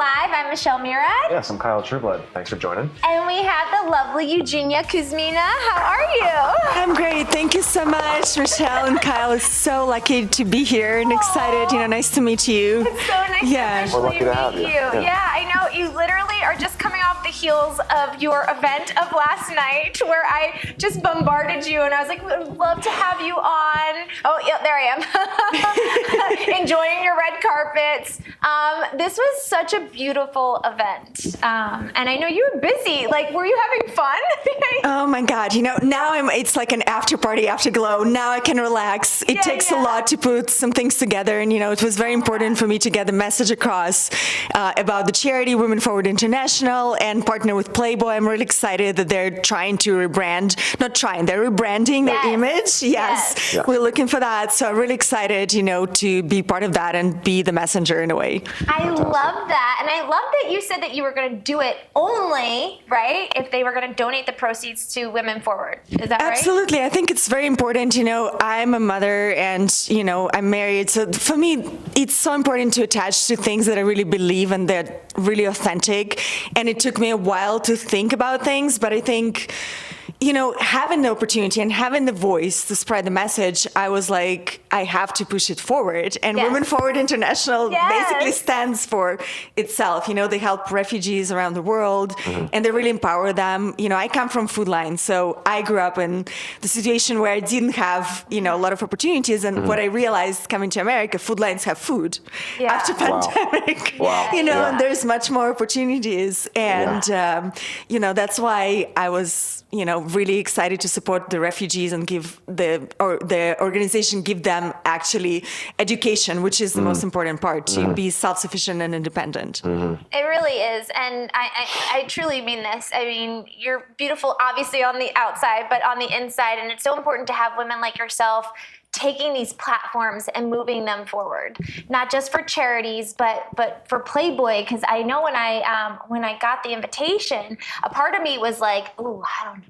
Live. I'm Michelle Murad. Yes, I'm Kyle Trueblood. Thanks for joining. And we have the lovely Eugenia Kuzmina. How are you? I'm great. Thank you so much, Michelle and Kyle. Is so lucky to be here and excited. Nice to meet you. It's so nice to We're lucky to have meet you. Yeah, I know. You literally are just coming off the heels of your event of last night where I just bombarded you and I was like, would love to have you on. Oh, yeah, there I am. Enjoying your red carpets. This was such a beautiful event. And I know you were busy. Like, were you having fun? Oh my God. Now it's like an after party, afterglow. Now I can relax. It takes a lot to put some things together. And, it was very important for me to get the message across about the charity Women Forward International and partner with Playboy. I'm really excited that they're trying to rebrand, they're rebranding their image. Yes. We're looking for that. So I'm really excited, to be part of that and be the messenger in a way. I love that. And I love that you said that you were going to do it only, right, if they were going to donate the proceeds to Women Forward. Is that right? Absolutely. I think it's very important. I'm a mother and, I'm married. So for me, it's so important to attach to things that I really believe and they're really authentic. And it took me a while to think about things, but I think, having the opportunity and having the voice to spread the message, I was like, I have to push it forward. And Women Forward International basically stands for itself. They help refugees around the world and they really empower them. I come from Food Lines, so I grew up in the situation where I didn't have, a lot of opportunities. And what I realized coming to America, Food Lines have food after pandemic. Wow. And there's much more opportunities. And, that's why I was, really excited to support the refugees and give the organization give them actually education, which is the most important part, to be self-sufficient and independent. It really is. And I truly mean this. I mean, you're beautiful, obviously, on the outside, but on the inside. And it's so important to have women like yourself taking these platforms and moving them forward, not just for charities, but for Playboy. Because I know when I got the invitation, a part of me was like, oh, I don't,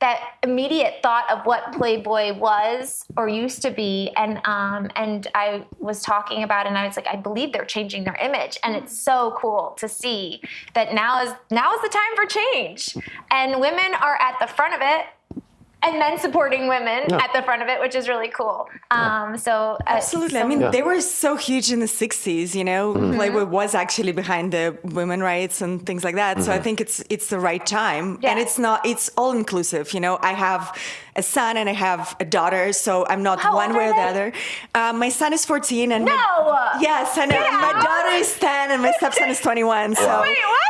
that immediate thought of what Playboy was or used to be, and I was talking about it, and I was like, I believe they're changing their image, and it's so cool to see that now is the time for change, and women are at the front of it. And men supporting women at the front of it, which is really cool. Absolutely. They were so huge in the 60s, Playboy was actually behind the women rights and things like that. So I think it's the right time. And it's all inclusive. I have a son and I have a daughter, so I'm not one way or the other. My son is 14 and yes, I know. My daughter is 10 and my stepson is 21. So wait, what?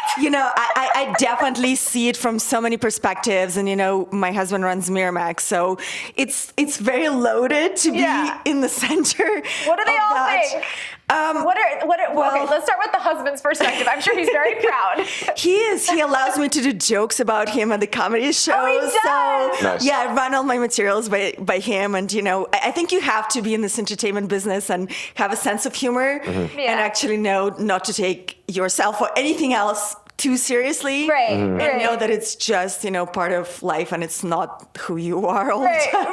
I definitely see it from so many perspectives, and my husband runs Miramax, so it's very loaded to be in the center. What do they all think? Okay, let's start with the husband's perspective. I'm sure he's very proud. He is. He allows me to do jokes about him at the comedy show. Oh, he does. So nice. I run all my materials by him, and I think you have to be in this entertainment business and have a sense of humor and actually know not to take yourself or anything else too seriously, and know that it's just part of life and it's not who you are all the time.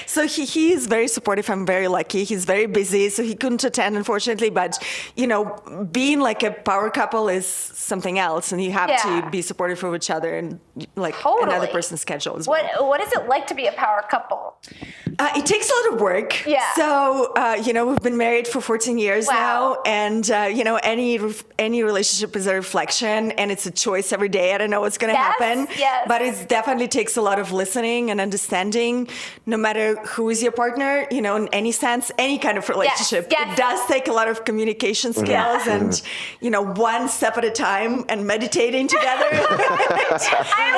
So he is very supportive. I'm very lucky. He's very busy, so he couldn't attend, unfortunately. But being like a power couple is something else, and you have to be supportive of each other and another person's schedule as well. What is it like to be a power couple? It takes a lot of work. Yeah. So we've been married for 14 years now, and any relationship is a reflection. And it's a choice every day. I don't know what's going to happen. Yes. But it definitely takes a lot of listening and understanding, no matter who is your partner, in any sense, any kind of relationship. It does take a lot of communication skills and, one step at a time and meditating together. I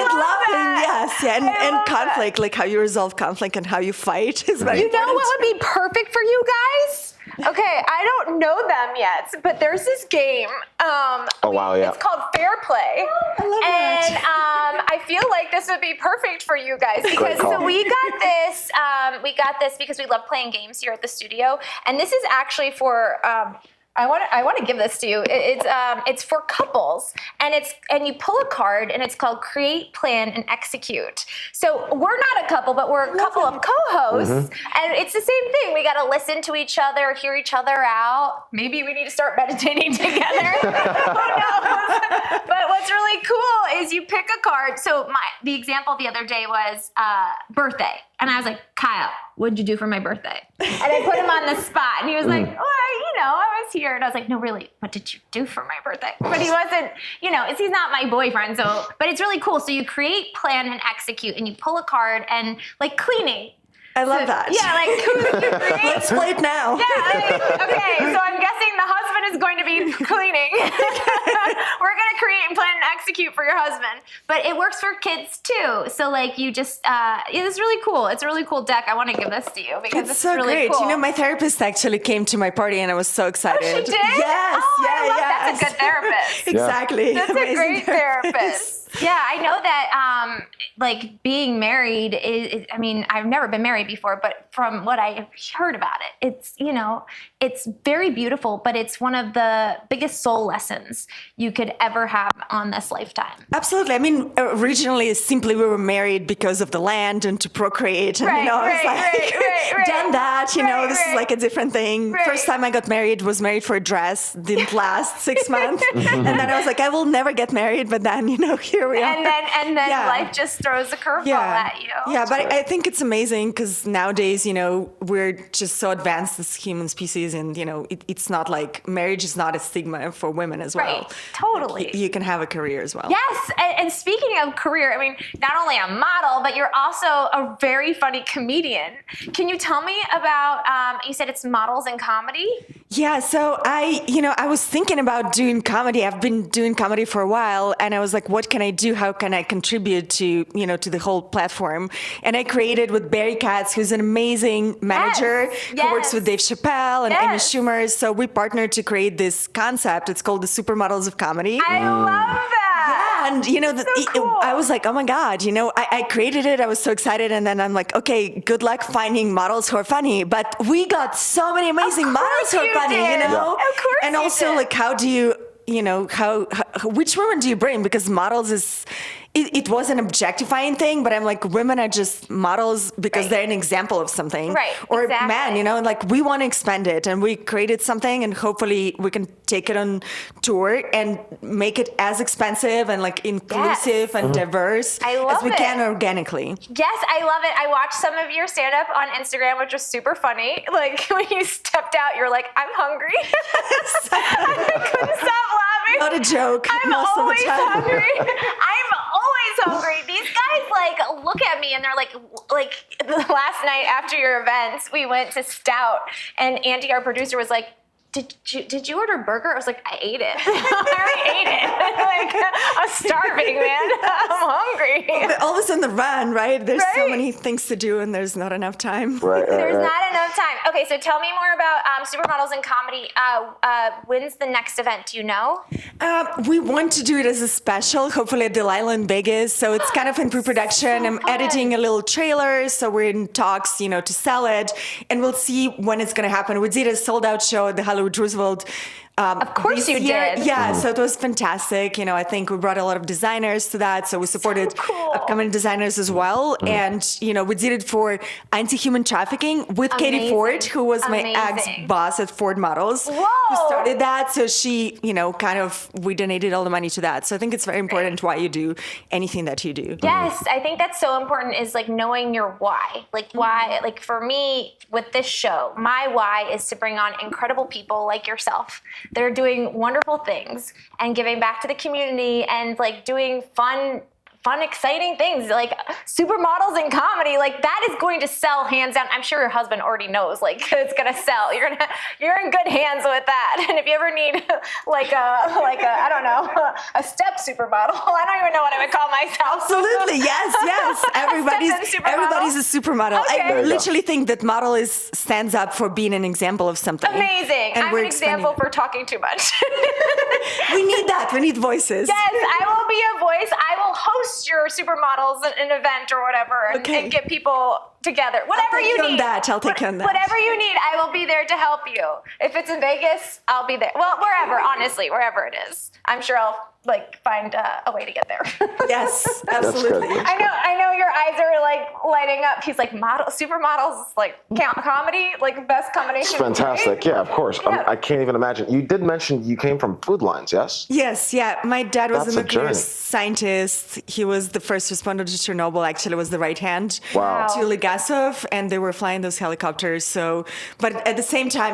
love that. And conflict, like how you resolve conflict and how you fight is very important. You know what would be perfect for you guys? Okay, I don't know them yet, but there's this game. It's called Fair Play. I love that. And I feel like this would be perfect for you guys because we got this because we love playing games here at the studio, and this is actually for I want to give this to you. It's for couples, and you pull a card, and it's called Create, Plan, and Execute. So we're not a couple, but we're a couple of co-hosts, and it's the same thing. We got to listen to each other, hear each other out. Maybe we need to start meditating together. Who knows? But what's really cool is you pick a card. So the example the other day was birthday, and I was like, Kyle, what'd you do for my birthday? And I put him on the spot, and he was like, I was here. And I was like, no, really, what did you do for my birthday? But he wasn't, he's not my boyfriend. So, but it's really cool. So you create, plan, and execute, and you pull a card, and like cleaning. I love that. Yeah, like let's play it now. Yeah, okay. So I'm guessing the husband is going to be cleaning. We're going to create and plan and execute for your husband. But it works for kids too. So like you just, it's really cool. It's a really cool deck. I want to give this to you because it's so really great. cool. My therapist actually came to my party and I was so excited. Oh, she did? Yes. I love that's a good therapist. Exactly. That's a great therapist. Yeah, I know that like being married is, I've never been married before, but from what I have heard about it, it's very beautiful, but it's one of the biggest soul lessons you could ever have on this lifetime. Absolutely. Originally, simply we were married because of the land and to procreate. And, right, done that, this is like a different thing. Right. First time I got married was married for a dress, didn't last 6 months. And then I was like, I will never get married, but then, here we are. And then life just throws a curveball at you. Yeah, but I think it's amazing because nowadays, we're just so advanced as human species, and it's not like marriage is not a stigma for women as well. Right, totally. You can have a career as well. Yes, and speaking of career, not only a model, but you're also a very funny comedian. Can you tell me about? You said it's models and comedy. Yeah, so I was thinking about doing comedy. I've been doing comedy for a while, and I was like, what can I do? How can I contribute to to the whole platform? And I created with Barry Katz, who's an amazing manager who works with Dave Chappelle and Amy Schumer. So we partnered to create this concept. It's called the Supermodels of Comedy. I love that. And cool. I was like, oh my God, I created it. I was so excited, and then I'm like, okay, good luck finding models who are funny. But we got so many amazing models who are funny, Of course, and also did. like, how do you? How which women do you bring? Because models is, it was an objectifying thing, but I'm like, women are just models because they're an example of something. Right, or exactly. man, like we want to expand it, and we created something, and hopefully we can take it on tour and make it as expansive and like inclusive and diverse as we can organically. Yes, I love it. I watched some of your stand-up on Instagram, which was super funny. Like when you stepped out, you're like, I'm hungry. I couldn't stop laughing. Not a joke. I'm most always of the time. hungry. I'm always hungry. These guys like look at me and they're like last night after your events, we went to Stout, and Andy, our producer, was like, Did you order a burger? I was like, I ate it. I already ate it. I'm starving, man. I'm hungry. But always on the run, right? There's so many things to do, and there's not enough time. There's not enough time. Okay, so tell me more about Supermodels and Comedy. When's the next event? Do you know? We want to do it as a special, hopefully at Delilah in Vegas. So it's kind of in pre-production. So I'm fun. editing a little trailer, so we're in talks, to sell it, and we'll see when it's going to happen. We did a sold-out show at the Hollywood Roosevelt. Of course you did. Yeah, so it was fantastic. I think we brought a lot of designers to that, so we supported upcoming designers as well. And, we did it for anti-human trafficking with Katie Ford, who was my ex-boss at Ford Models, who started that. So she, we donated all the money to that. So I think it's very important why you do anything that you do. Yes, I think that's so important, is like knowing your why. Like why, like for me with this show, my why is to bring on incredible people like yourself. They're doing wonderful things and giving back to the community and like doing fun, exciting things like Supermodels and Comedy. Like that is going to sell hands down. I'm sure your husband already knows like it's going to sell. You're in good hands with that. And if you ever need like a I don't know, a step supermodel, I don't even know what I would call myself. Absolutely. Yes. Everybody What is a supermodel? Okay. I literally think that model stands up for being an example of something. Amazing. And I'm we're an example expanding for talking too much. We need that. We need voices. Yes, I will be a voice. I will host your supermodels at an event or whatever and get people together. Whatever take you you on need. that. I'll take you on that. Whatever you need, I will be there to help you. If it's in Vegas, I'll be there. Well, wherever, honestly, wherever it is. I'm sure I'll find a way to get there. Yes, absolutely. I know your eyes are lighting up. He's like, supermodels, comedy, best combination. It's fantastic. Yeah, of course. Yeah. I can't even imagine. You did mention you came from food lines, yes? Yes, yeah. My dad was That's a a nuclear journey. scientist. He was the first responder to Chernobyl. Actually, was the right hand Wow. to Legasov, and they were flying those helicopters. So, but at the same time,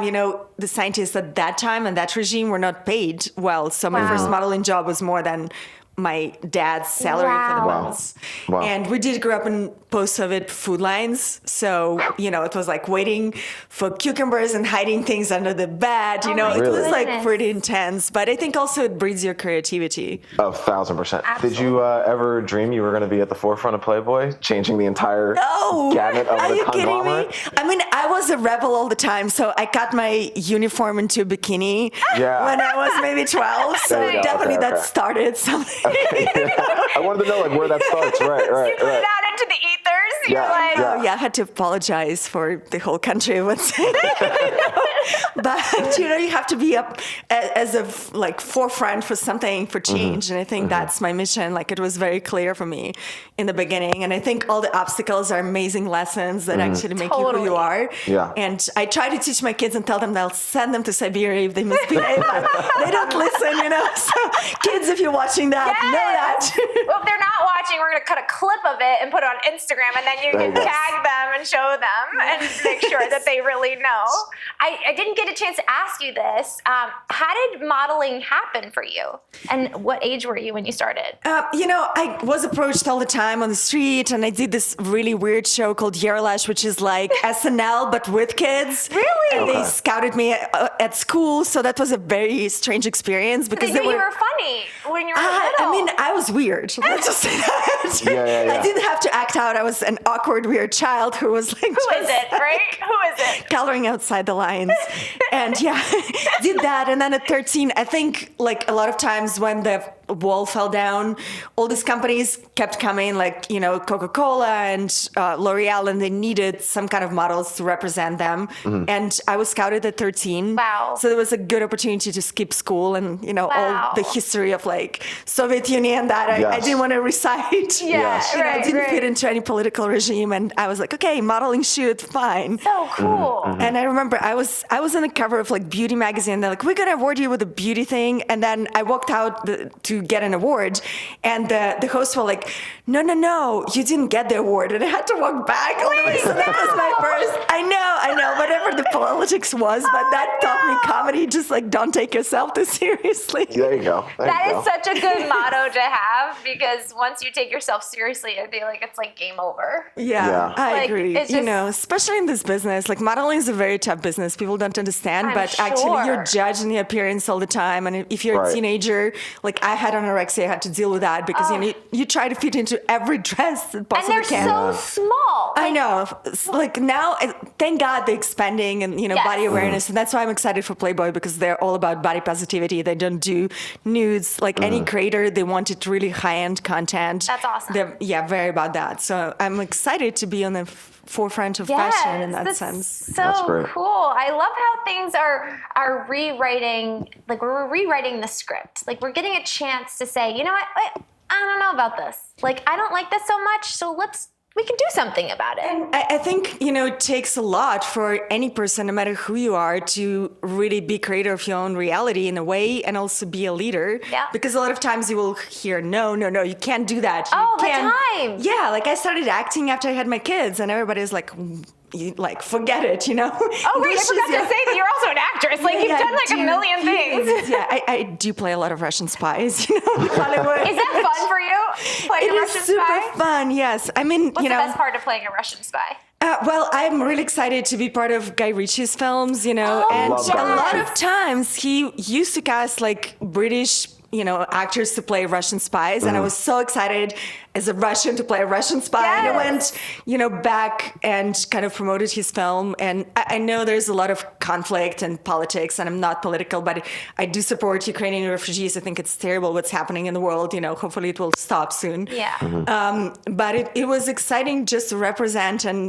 the scientists at that time and that regime were not paid well. So my first modeling job was more than my dad's salary for the Wow. months. Wow. And we did grow up in post-Soviet food lines. So, it was like waiting for cucumbers and hiding things under the bed. my It was goodness. like pretty intense. But I think also it breeds your creativity. 1,000%. Absolutely. Did you ever dream you were going to be at the forefront of Playboy, changing the entire No! gamut of Are the you kidding me? conglomerate? I mean, I was a rebel all the time, so I cut my uniform into a bikini Yeah. when I was maybe 12. So There you go. definitely Okay, that okay. started something. I wanted to know where that starts. Right. You put it out into the ethers. Yeah, You're like, yeah. Oh, yeah, I had to apologize for the whole country, I would say. But you have to be up as a forefront for something, for change, and I think that's my mission. It was very clear for me in the beginning, and I think all the obstacles are amazing lessons that actually make you who Totally. you are. Yeah. And I try to teach my kids and tell them that I'll send them to Siberia if they misbehave, but they don't listen. So kids, if you're watching that, know that. Well, if they're not watching, we're going to cut a clip of it and put it on Instagram, and then you There can you go. tag them and show them and make sure that they really know. I didn't get a chance to ask you this. How did modeling happen for you? And what age were you when you started? I was approached all the time on the street, and I did this really weird show called Yerlash, which is like SNL but with kids. Really? And they Okay. scouted me at school, so that was a very strange experience because They knew you were funny when you were little. I mean, I was weird. Let's just say that. Yeah. I didn't have to act out. I was an awkward, weird child who was like, who is it, right? Who is it? coloring outside the lines. And yeah, did that. And then at 13, I think a lot of times when the wall fell down, all these companies kept coming, Coca-Cola and L'Oreal, and they needed some kind of models to represent them. And I was scouted at 13. Wow. So there was a good opportunity to skip school and, Wow. all the history of Soviet Union that I Yes. didn't want to recite. Yeah, Yes. I right, didn't right. fit into any political regime, and I was like, okay, modeling shoot, fine. So cool. And I remember I was on the cover of Beauty magazine. They're like, we're gonna award you with a beauty thing, and then I walked out to get an award, and the hosts were like, no, you didn't get the award, and I had to walk back all the way. So that was my first. I know, whatever the politics was, but that taught me comedy. Just don't take yourself too seriously. There you go. That is such a good motto to have, because once you take yourself seriously, I feel like it's game over. Yeah, I agree. it's just- Especially in this business, modeling is a very tough business. People don't understand, I'm but actually you're sure. judged in the appearance all the time. And if you're a Right. teenager, I had anorexia, I had to deal with that because you try to fit into every dress that And possibly they're can. so small. I know. It's now, thank God they're expanding and Yes. body awareness, and that's why I'm excited for Playboy because they're all about body positivity. They don't do nudes like any creator. They wanted really high-end content. That's awesome. They're very about that. So I'm excited to be on the forefront of fashion in that that's sense. So That's great. cool. I love how things are rewriting. We're rewriting the script. We're getting a chance to say, you know what? I don't know about this. I don't like this so much. So we can do something about it. I think, it takes a lot for any person, no matter who you are, to really be creator of your own reality in a way and also be a leader. Yeah. Because a lot of times you will hear, no, you can't do that. All the can't. time. Yeah, I started acting after I had my kids and everybody's like, forget it, Oh, wait, I Which is- forgot to say that you're also an actress. You've Yeah, done a million things. Yeah, I do play a lot of Russian spies, in Hollywood. Is that fun for you? Playing It a is Russian super spy? fun, yes. I mean, What's the best part of playing a Russian spy? Well, I'm really excited to be part of Guy Ritchie's films, and Love a Guy lot Ritchie. of times he used to cast British, actors to play Russian spies, and I was so excited as a Russian to play a Russian spy. And I went, back and kind of promoted his film. And I know there's a lot of conflict and politics, and I'm not political, but I do support Ukrainian refugees. I think it's terrible what's happening in the world. Hopefully it will stop soon. Yeah. But it was exciting just to represent and,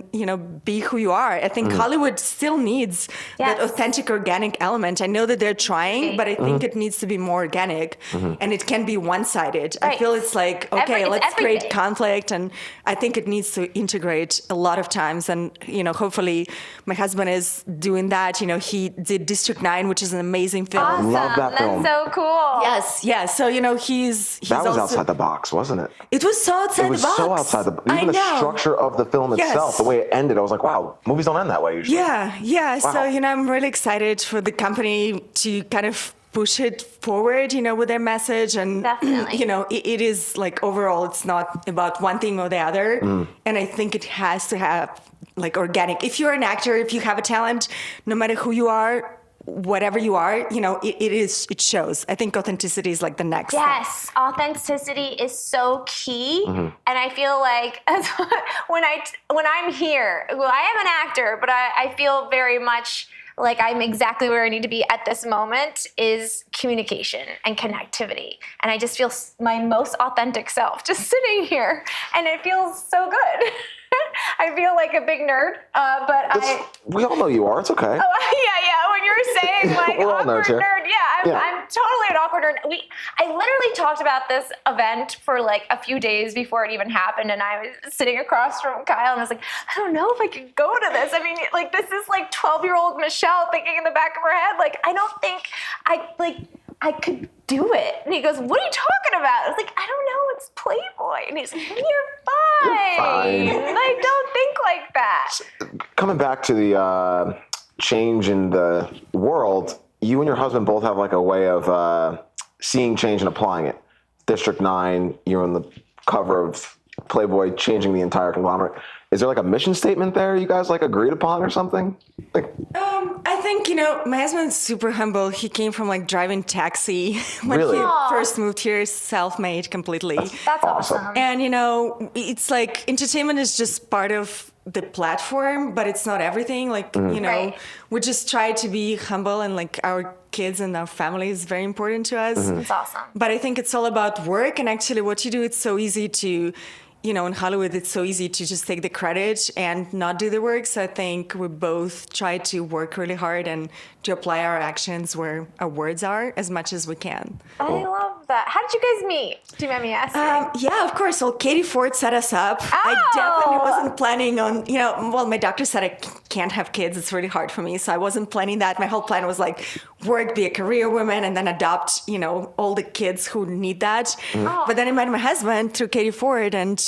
be who you are. I think Hollywood still needs that authentic, organic element. I know that they're trying, but I think it needs to be more organic, and it can be one-sided. Right. I feel it's like, okay, let's everything. create conflict, and I think it needs to integrate a lot of times. And, hopefully my husband is doing that. He did District 9, which is an amazing film. Awesome. Love that film. That's so cool. Yes, yes. So, he's That was also, outside the box, wasn't it? It was so outside It was the box. so outside the box. Even I the know. structure of the film itself, the way it ended, I was like, wow, movies don't end that way usually. Yeah. Wow. So, I'm really excited for the company to kind of push it forward, with their message. And, Definitely. it is like overall, it's not about one thing or the other. And I think it has to have like organic. If you're an actor, if you have a talent, no matter who you are, whatever you are, it shows. I think authenticity is like the next step. Yes, authenticity is so key, and I feel like when I'm here, well, I am an actor, but I feel very much like I'm exactly where I need to be at this moment is communication and connectivity, and I just feel my most authentic self just sitting here, and it feels so good. I feel like a big nerd, but We all know you are. It's okay. Oh, yeah. When you're saying like We're all awkward nerds here. nerd, I'm totally an awkward nerd. I literally talked about this event for like a few days before it even happened, and I was sitting across from Kyle, and I was like, I don't know if I could go to this. I mean, like this is like 12-year-old Michelle thinking in the back of her head, like I don't think I could do it. And he goes, what are you talking about? I was like, I don't know, it's Playboy. And he's like, you're fine. I don't think like that. Coming back to the change in the world, you and your husband both have like a way of seeing change and applying it. District 9, you're on the cover of Playboy, changing the entire conglomerate. Is there like a mission statement there you guys like agreed upon or something? Like, I think, my husband's super humble. He came from like driving taxi when Really? he Aw. first moved here, self-made completely. That's awesome. And, it's like entertainment is just part of the platform, but it's not everything. Like, Right. we just try to be humble, and like our kids and our family is very important to us. That's awesome. But I think it's all about work, and actually what you do, it's so easy to, in Hollywood, it's so easy to just take the credit and not do the work. So I think we both try to work really hard and to apply our actions where our words are as much as we can. I love that. How did you guys meet? Do you mind me asking? Yeah, of course. Well, Katie Ford set us up. I Oh! definitely wasn't planning on, my doctor said I can't have kids. It's really hard for me. So I wasn't planning that. My whole plan was like work, be a career woman, and then adopt, all the kids who need that. Oh. But then I met my husband through Katie Ford, and,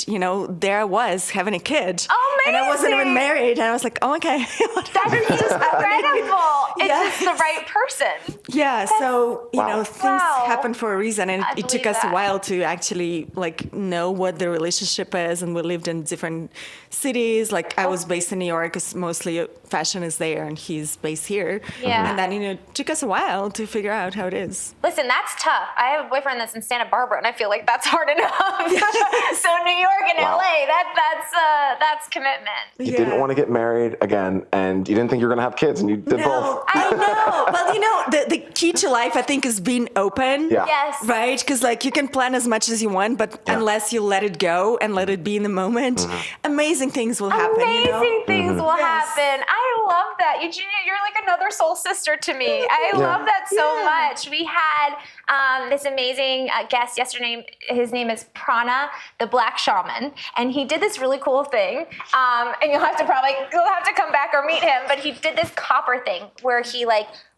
there I was having a kid. And I wasn't even Amazing! married. And I was like, oh, okay. That is incredible. It's Yeah. just the right person. Yeah, so things Wow. happen for a reason, and I it took believe us a that. while to actually like know what the relationship is, and we lived in different cities. Like I was based in New York, because mostly fashion is there, and he's based here. Yeah. And then it took us a while to figure out how it is. Listen, that's tough. I have a boyfriend that's in Santa Barbara, and I feel like that's hard enough. So New York and Wow. LA, that's commitment. you didn't want to get married again, and you didn't think you were going to have kids, and you did No, both. I know. Well, the key to life, I think, is being open. Yeah. Yes. Right? Because, like, you can plan as much as you want, but Yeah. unless you let it go and let it be in the moment, amazing things will happen. Amazing things will Yes. happen. I love that. Eugenia, you're like another soul sister to me. I love that so Yeah. much. We had this amazing guest yesterday. His name is Prana, the Black Shaman, and he did this really cool thing. And you'll have to come back or meet him. But he did this copper thing where he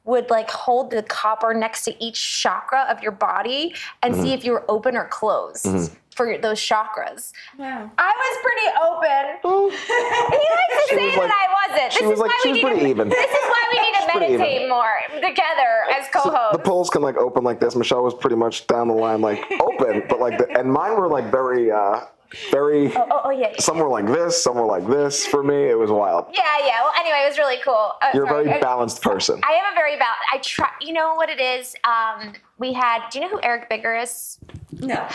would hold the copper next to each chakra of your body and see if you were open or closed for those chakras. Wow. I was pretty open. He likes to She say was that I wasn't. she was pretty even. This is why we need to pretty even. meditate more together as co-hosts. The polls can open like this. Michelle was pretty much down the line open, but and mine were very very, Yeah. somewhere like this, somewhere like this. For me, it was wild. Yeah. Well, anyway, it was really cool. You're Sorry. a very balanced person. I am a very balanced. I try. You know what it is? We had. Do you know who Eric Bigger is? No.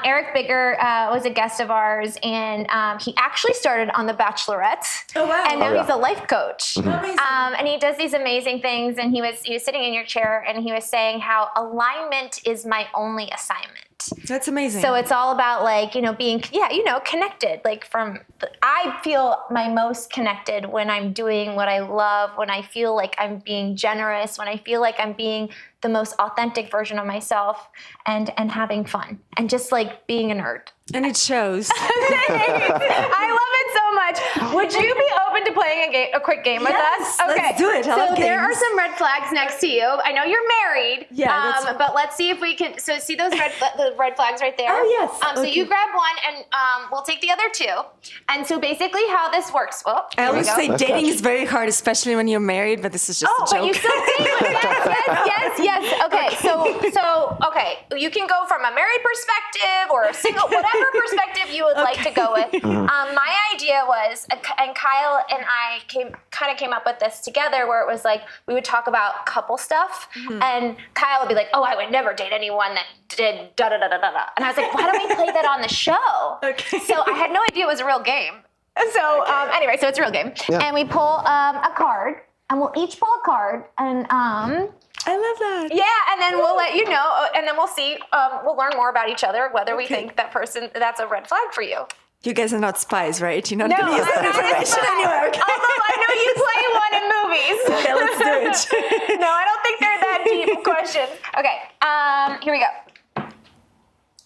Eric Bigger was a guest of ours, and he actually started on The Bachelorette. Oh, wow. And now Oh, yeah. he's a life coach. Amazing. And he does these amazing things. And he was sitting in your chair, and he was saying how alignment is my only assignment. That's amazing. So it's all about like, being, connected. Like I feel my most connected when I'm doing what I love, when I feel like I'm being generous, when I feel like I'm being the most authentic version of myself and having fun and just like being a nerd. And it shows. I love it so much. Would you be open to playing a quick game with us? Yes, let's do it. I So love there are games. some red flags next to you. I know you're married. Yeah, that's- but let's see if we can. So see those the red flags right there. Oh, yes. So Okay. you grab one, and we'll take the other two. And so basically, how this works. Well, I here we always go. say Nice dating catch. is very hard, especially when you're married, but this is just Oh, a joke. but you still date. Yes. Okay, so you can go from a married perspective or a single, whatever perspective you would like to go with. My idea was, and Kyle and I came up with this together, where it was like we would talk about couple stuff, and Kyle would be like, "Oh, I would never date anyone that did da da da da da da," and I was like, "Why don't we play that on the show?" Okay. So I had no idea it was a real game. So anyway, so it's a real game, Yeah. and we pull a card. And we'll each pull a card, and I love that. yeah, and then we'll let you know, and then we'll see. We'll learn more about each other, whether we Okay. think that's a red flag for you. You guys are not spies, right? You're not No, going to use that I'm not a information spy. anywhere. Okay. Although I know you play one in movies. Okay, let's do it. No, I don't think they're that deep questions. Okay, here we go.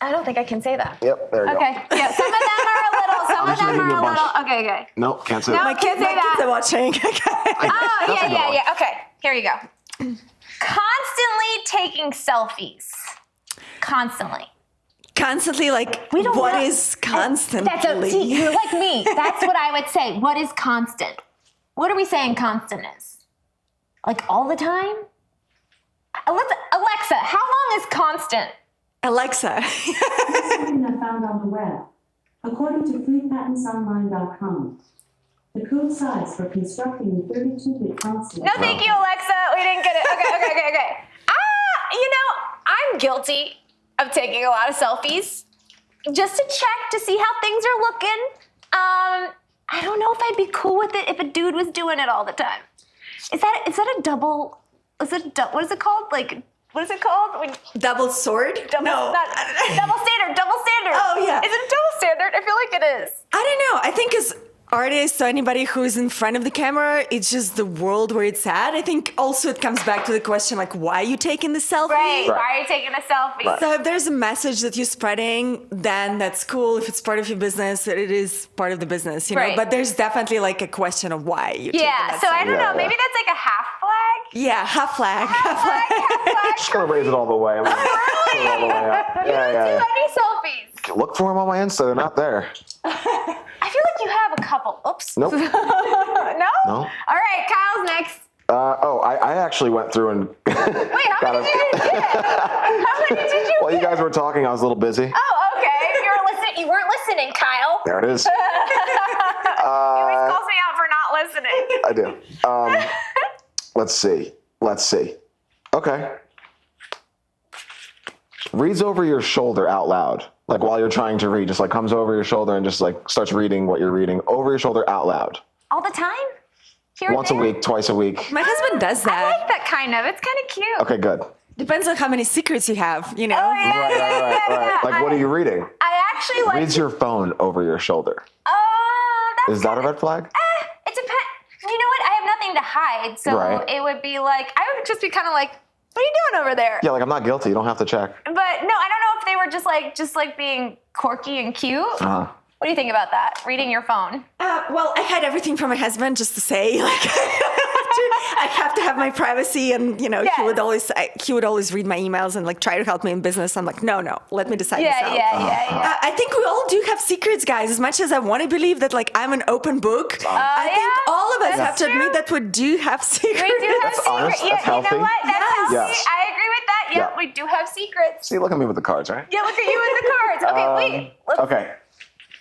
I don't think I can say that. Yep, there you go. Okay, yeah, some of them are a little. Some I'm of just them gonna give are a you a bunch. little. Okay. Nope, can't say No. that. Can't say My kids that. are watching. Okay. Oh, Nothing wrong. yeah. Okay, here you go. Constantly taking selfies. Constantly. Constantly, like, We don't what know- is constantly? See, you're like me. That's what I would say. What is constant? What are we saying constant is? Like all the time? Alexa, how long is constant? Alexa. Something I found on the web. According to freepatentsonline.com, the code size for constructing a 32-bit constant. No, thank you, Alexa. We didn't get it. Okay. I'm guilty of taking a lot of selfies just to check to see how things are looking. I don't know if I'd be cool with it if a dude was doing it all the time. Is that a double? What is it called? Like, what is it called? Double sword? No. Double standard. Double standard. Oh, yeah. Is it a double standard? I feel like it is. I don't know. I think as artists or anybody who's in front of the camera, it's just the world where it's at. I think also it comes back to the question, like, why are you taking the selfie? Right. Why are you taking a selfie? So if there's a message that you're spreading, then that's cool. If it's part of your business, it is part of the business, you know. Right. But there's definitely like a question of why you're taking Yeah. that So I selfie. don't know. Yeah, Maybe yeah. that's like a half flag. Yeah, half flag. Half flag. Just gonna raise it all the way. I'm gonna put it all the way up. You don't do Yeah. any selfies. Look for them on my Insta. They're not there. I feel like you have a couple. Oops. Nope. No? No. All right, Kyle's next. I actually went through and. Wait, how many did you get? How many did you While you get? guys were talking, I was a little busy. Oh, okay. You weren't listening, Kyle. There it is. He always calls me out for not listening. I do. Let's see. Okay. Reads over your shoulder out loud. Like while you're trying to read, just like comes over your shoulder and just like starts reading what you're reading over your shoulder out loud. All the time? Here and Once a there? week, twice a week. My husband does I that. like that kind of. It's kind of cute. Okay, good. Depends on how many secrets you have, you know. Oh, yeah, Right. Like what are you reading? I actually like. Reads your phone over your shoulder. That's Is that a red flag? It depends. You know what? I have nothing to hide, so Right. it would be like I would just be kind of like, "What are you doing over there?" Yeah, like I'm not guilty. You don't have to check. But no, I don't know if they were just like being quirky and cute. Uh-huh. What do you think about that? Reading your phone. Well, I hide everything from my husband just to say, like, I have to have my privacy, and you know, Yes. he would always read my emails and like try to help me in business. I'm like, no, let me decide this out. Yeah. I think we all do have secrets, guys. As much as I want to believe that, like, I'm an open book, I think yeah, all of us that's have to admit true. that we do have secrets. We do have That's secrets. honest, Yeah, that's healthy. you know what? That's Yes. healthy. Yes. I agree with that. Yep, Yeah. we do have secrets. See, look at me with the cards, right? Yeah, look at you with the cards. Okay, wait. Okay.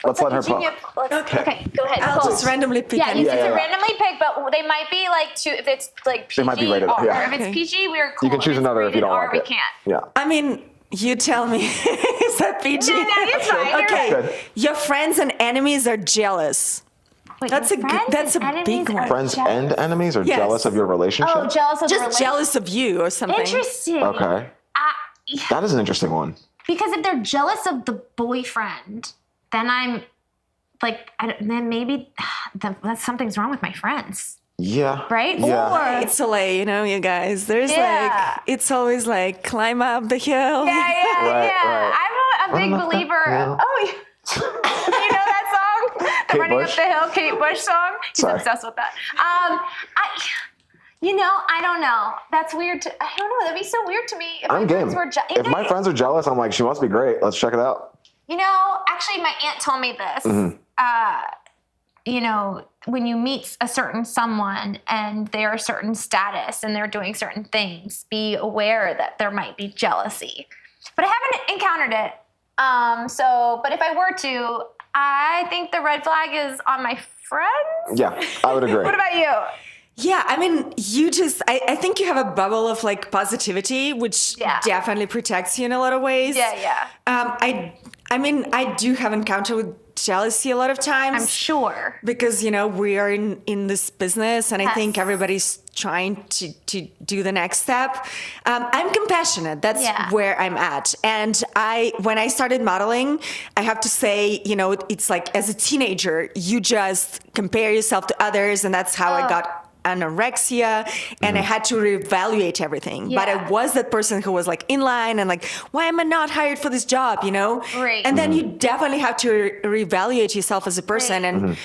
Let's let her Eugenia, talk. okay, go ahead. I'll Nicole. just randomly pick Yeah, you anything. can randomly pick, but they might be like if it's like PG They might be rated R, R. yeah. If it's Okay. PG, we're cool. You can choose If it's another if you rated don't R, like we it. can't. Yeah. I mean, you tell me. Is that PG? No, it's fine. You're Okay. right. Good. Your friends and enemies are jealous. Wait, That's your a good- friends that's and a big enemies one. are Friends jealous. and enemies are Yes. jealous of your relationship? Oh, jealous of the Just relationship. jealous of you or something. Interesting. Okay. That is an interesting one. Because if they're jealous of the boyfriend, then I'm like, then maybe that something's wrong with my friends, Yeah. right? Yeah. Or It's LA, you know, you guys. There's Yeah. it's always like climb up the hill. yeah. Right. I'm a big Running up the believer. hill. Oh, you know that song, the Kate Running Bush? Up the Hill, Kate Bush song. He's Sorry. obsessed with that. I don't know. That's weird. I don't know. That'd be so weird to me if I'm my game. friends were If my friends are jealous, I'm like, she must be great. Let's check it out. You know, actually, my aunt told me this. You know, when you meet a certain someone and they're a certain status and they're doing certain things, be aware that there might be jealousy. But I haven't encountered it. But if I were to, I think the red flag is on my friends. Yeah, I would agree. What about you? Yeah, I mean, I think you have a bubble of like positivity, which Yeah. definitely protects you in a lot of ways. Yeah. I mean, I do have encountered with jealousy a lot of times. I'm sure. Because, you know, we are in this business and I think Yes. everybody's trying to do the next step. I'm compassionate. That's Yeah. where I'm at. And when I started modeling, I have to say, you know, it's like as a teenager, you just compare yourself to others. And that's how I got anorexia and I had to reevaluate everything. But I Yeah. was that person who was like in line and like, why am I not hired for this job, you know? Right. And then you definitely have to reevaluate yourself as a person. Right. And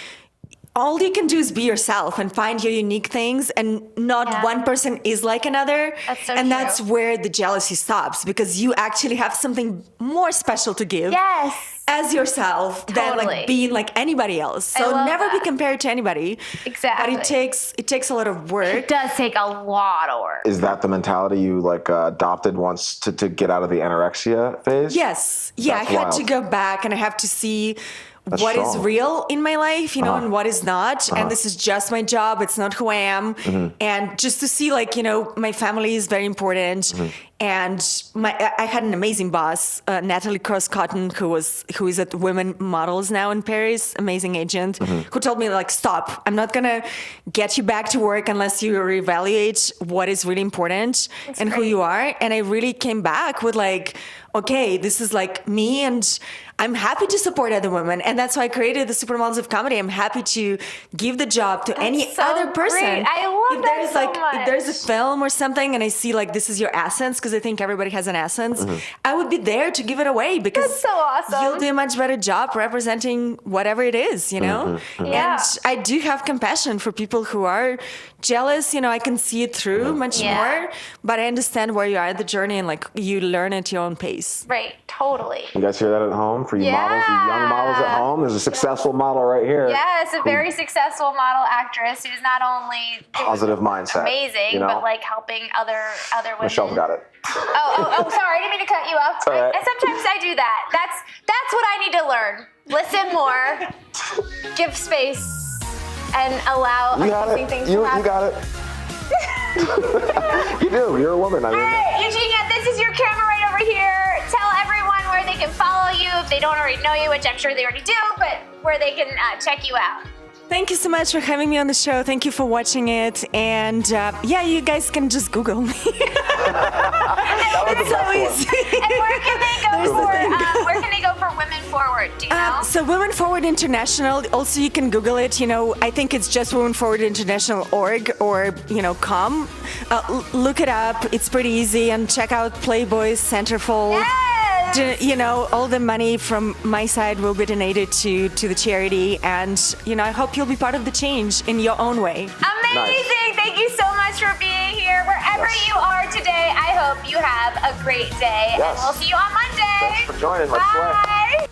all you can do is be yourself and find your unique things, and not Yeah. one person is like another. That's so and true. that's where the jealousy stops, because you actually have something more special to give Yes. as yourself than Totally. like being like anybody else. So love never be that. compared to anybody. Exactly. But it takes a lot of work. It does take a lot of work. Is that the mentality you like adopted once to get out of the anorexia phase? Yes. Yeah, That's I had to wild. go back and I have to see That's what is strong. real in my life, you know, Uh-huh. and what is not. And this is just my job. It's not who I am. Mm-hmm. And just to see, like, you know, my family is very important. Mm-hmm. And I had an amazing boss, Natalie Cross-Cotton, who is at Women Models now in Paris, amazing agent, Mm-hmm. who told me, like, stop. I'm not going to get you back to work unless you reevaluate what is really important and who great. you are. And I really came back with, like, okay, this is like me, and I'm happy to support other women. And that's why I created the Supermodels of Comedy. I'm happy to give the job to any so other person. great. I love if that there's so like if there's a much. film or something and I see like this is your essence, because I think everybody has an essence, Mm-hmm. I would be there to give it away, because That's so awesome. you'll do a much better job representing whatever it is, you know? Mm-hmm. Yeah. And I do have compassion for people who are jealous. You know, I can see it through much Yeah. more, but I understand where you are at the journey, and like you learn at your own pace. Right. Totally. You guys hear that at home? For you Yeah. models, you young models at home, there's a successful model right here. Yes, a very successful model actress who's not only doing Positive mindset. amazing, you know? but like helping other women. Michelle got it. Oh, sorry, I didn't mean to cut you off. all right. And sometimes I do that. That's what I need to learn. Listen more, give space, and allow You got amazing it. things You to happen. got it. You do. You're a woman. I mean, Hey, Eugenia, this is your camera right over here. Tell everyone where they can follow you if they don't already know you, which I'm sure they already do, but where they can check you out. Thank you so much for having me on the show. Thank you for watching it. And yeah, you guys can just Google me. It's so easy. And where can they go There's the for thing. where can they go for Women Forward? Do you know? So Women Forward International, also you can Google it. You know, I think it's just Women Forward International org or, you know, com. Look it up. It's pretty easy. And check out Playboy's Centerfold. Yes! You know, all the money from my side will be donated to the charity. And, you know, I hope you'll be part of the change in your own way. Amazing! Thank you so much for being here. Wherever Yes. you are today, I hope you have a great day. And Yes. we'll see you on Monday. Thanks for joining. Let's play. Bye.